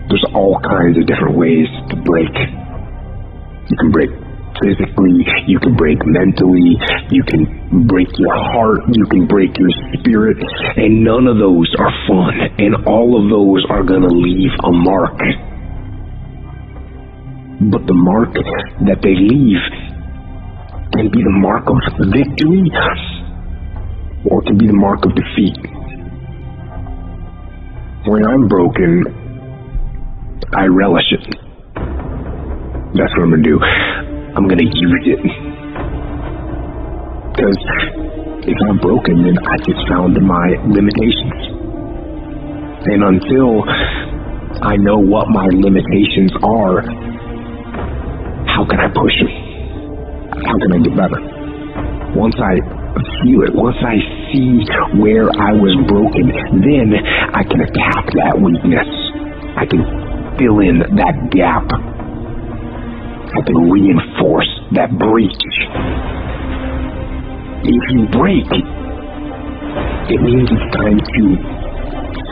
There's all kinds of different ways to break. You can break physically, you can break mentally, you can break your heart, you can break your spirit, and none of those are fun, and all of those are going to leave a mark. But the mark that they leave can be the mark of victory, or it can be the mark of defeat. When I'm broken, I relish it. That's what I'm going to do. I'm going to use it. Because if I'm broken, then I just found my limitations. And until I know what my limitations are, how can I push them? How can I get better? Once I feel it, once I see where I was broken, then I can attack that weakness. I can fill in that gap. I can reinforce that breach. If you break, it means it's time to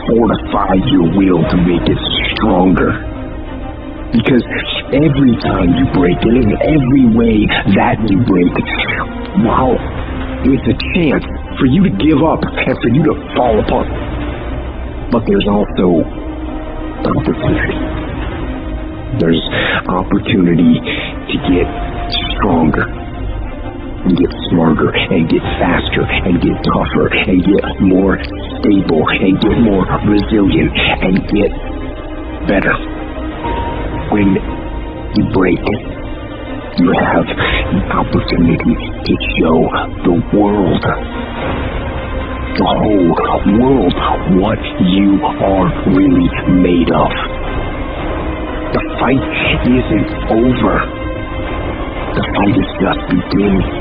fortify your will to make it stronger. Because every time you break, and in every way that you break, while it's a chance for you to give up and for you to fall apart, but there's also opportunity. There's opportunity to get stronger, and get smarter, and get faster, and get tougher, and get more stable, and get more resilient, and get better. When you break, you have the opportunity to show the world, the whole world, what you are really made of. The fight isn't over. The fight is just beginning.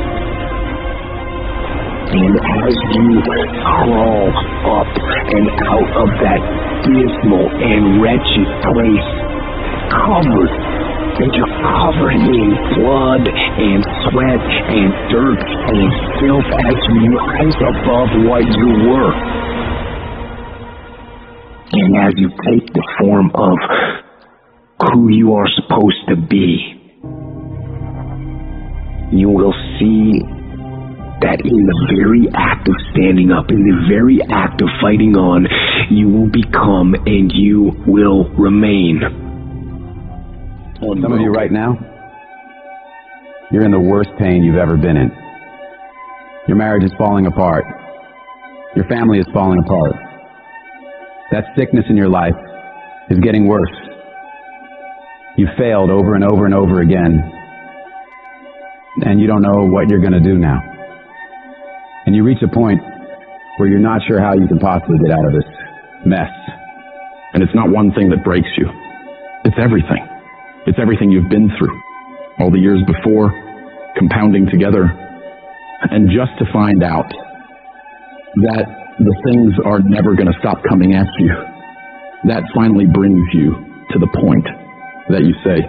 And as you crawl up and out of that dismal and wretched place, covered, and you're covered in blood and sweat and dirt and filth as you rise above what you were. And as you take the form of who you are supposed to be, you will see that in the very act of standing up, in the very act of fighting on, you will become and you will remain. Some of you right now, you're in the worst pain you've ever been in. Your marriage is falling apart. Your family is falling apart. That sickness in your life is getting worse. You failed over and over and over again, and you don't know what you're going to do now. And you reach a point where you're not sure how you can possibly get out of this mess. And it's not one thing that breaks you. It's everything. It's everything you've been through. All the years before, compounding together. And just to find out that the things are never going to stop coming at you, that finally brings you to the point that you say,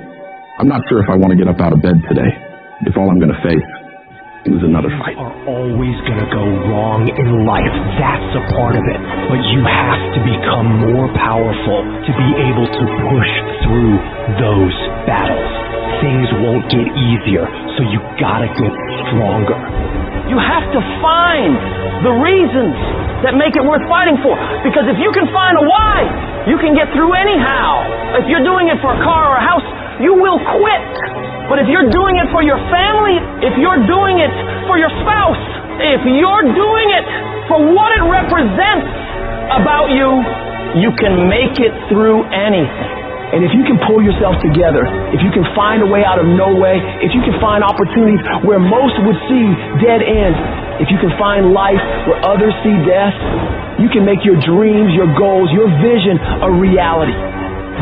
I'm not sure if I want to get up out of bed today, if all I'm going to face is another fight. Things are always going to go wrong in life. That's a part of it. But you have to become more powerful to be able to push through those battles. Things won't get easier, so you gotta get stronger. You have to find the reasons that make it worth fighting for. Because if you can find a why, you can get through anyhow. If you're doing it for a car or a house, you will quit. But if you're doing it for your family, if you're doing it for your spouse, if you're doing it for what it represents about you, you can make it through anything. And if you can pull yourself together, if you can find a way out of no way, if you can find opportunities where most would see dead ends, if you can find life where others see death, you can make your dreams, your goals, your vision a reality.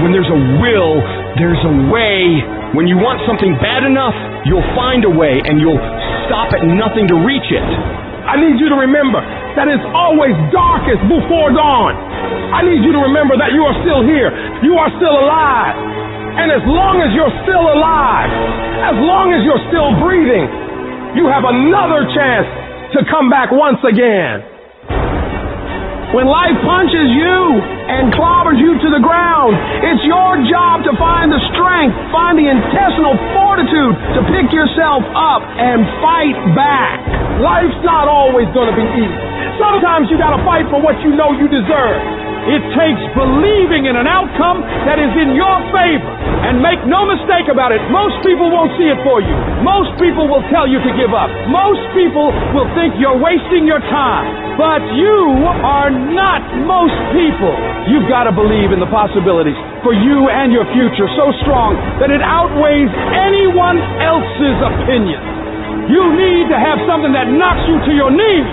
When there's a will, there's a way. When you want something bad enough, you'll find a way and you'll stop at nothing to reach it. I need you to remember that it's always darkest before dawn. I need you to remember that you are still here. You are still alive. And as long as you're still alive, as long as you're still breathing, you have another chance to come back once again. When life punches you and clobbers you to the ground. It's your job to find the strength, find the intestinal fortitude to pick yourself up and fight back. Life's not always going to be easy. Sometimes you got to fight for what you know you deserve. It takes believing in an outcome that is in your favor. And make no mistake about it, most people won't see it for you. Most people will tell you to give up. Most people will think you're wasting your time. But you are not most people. You've got to believe in the possibilities for you and your future so strong that it outweighs anyone else's opinion. You need to have something that knocks you to your knees.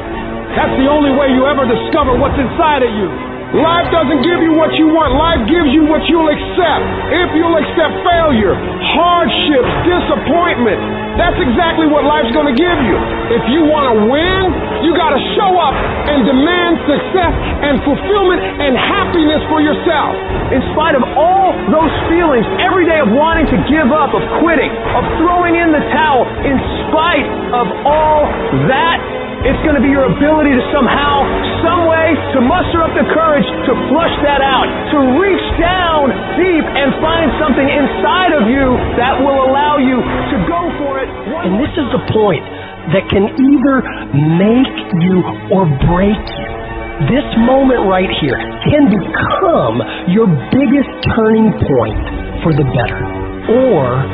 That's the only way you ever discover what's inside of you. Life doesn't give you what you want. Life gives you what you'll accept. If you'll accept failure, hardships, disappointment, that's exactly what life's going to give you. If you want to win, you got to show up and demand success and fulfillment and happiness for yourself. In spite of all those feelings every day of wanting to give up, of quitting, of throwing in the towel, in spite of all that, it's going to be your ability to somehow, some way, to muster up the courage to flush that out, to reach down deep and find something inside of you that will allow you to go for it. And this is the point that can either make you or break you. This moment right here can become your biggest turning point for the better, or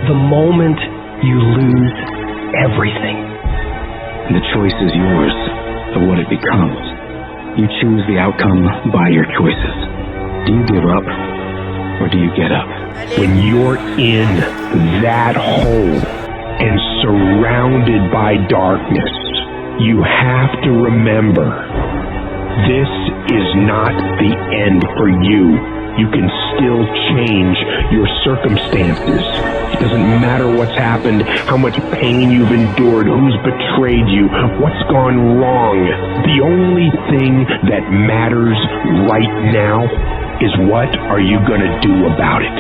the moment you lose everything. The choice is yours of what it becomes. You choose the outcome by your choices. Do you give up or do you get up? When you're in that hole and surrounded by darkness, you have to remember this is not the end for you. You can still change your circumstances. It doesn't matter what's happened, how much pain you've endured, who's betrayed you, what's gone wrong. The only thing that matters right now is what are you going to do about it?